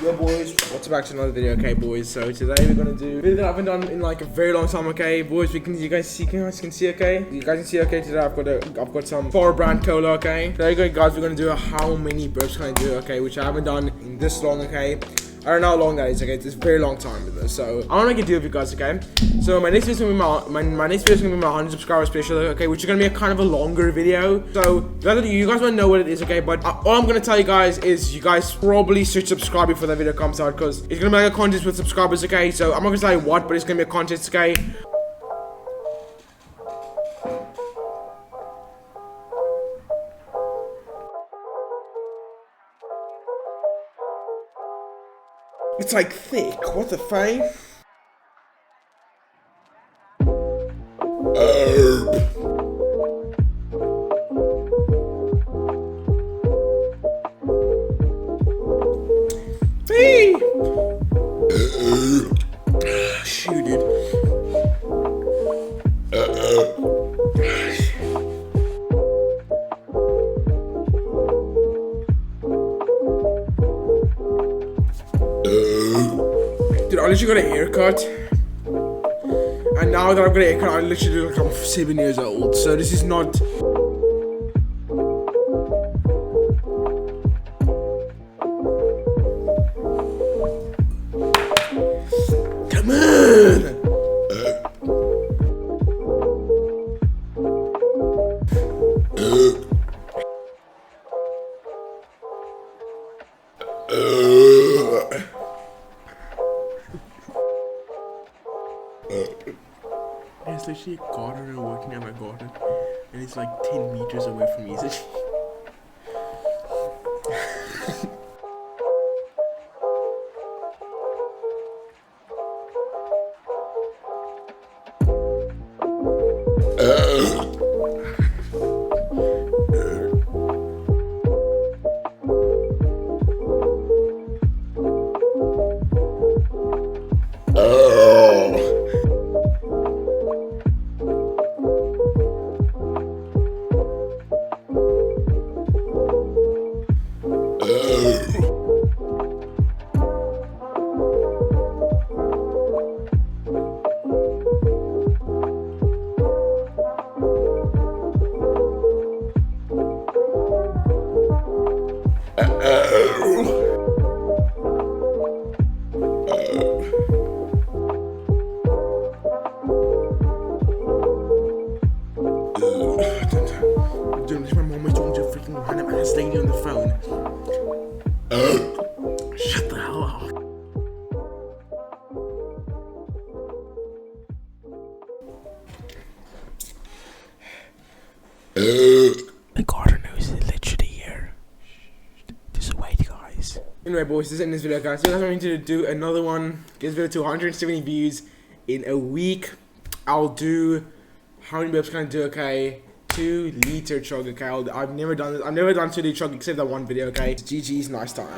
Yo boys, what's back to another video, okay boys? So today we're gonna do a video that I haven't done in like a very long time, okay boys. You guys can see okay? You guys can see okay today I've got some 4 brand cola, okay? Today guys we're gonna do a how many burps can I do, okay, which I haven't done in this long, okay? I don't know how long that is, okay? It's a very long time with this. So I wanna make a deal with you guys, okay? So my next video is gonna be my next video is gonna be my 100 subscriber special, okay, which is gonna be a kind of a longer video. So you guys wanna know what it is, okay? But all I'm gonna tell you guys is you guys probably should subscribe before that video comes out, because it's gonna be like a contest with subscribers, okay? So I'm not gonna tell you what, but it's gonna be a contest, okay? It's like thick. What the fuck? Hey! Shoot it. Dude, I literally got a haircut, and now that I've got a haircut, I literally look like I'm 7 years old. So this is not. Come on. There's literally a gardener working at my garden, and it's like 10 meters away from me. Dude, my mom is talking to a freaking random ass lady on the phone. Shut the hell up. The gardener is literally here. Just wait, guys. Anyway, boys, this is the end of this video, guys. So I'm going to do another one. Get this video to 170 views in a week. I'll do. How many burps can I do? Okay. 2 liter chug, okay? I've never done this. I've never done 2 liter chug except that one video, okay? GG's, nice time.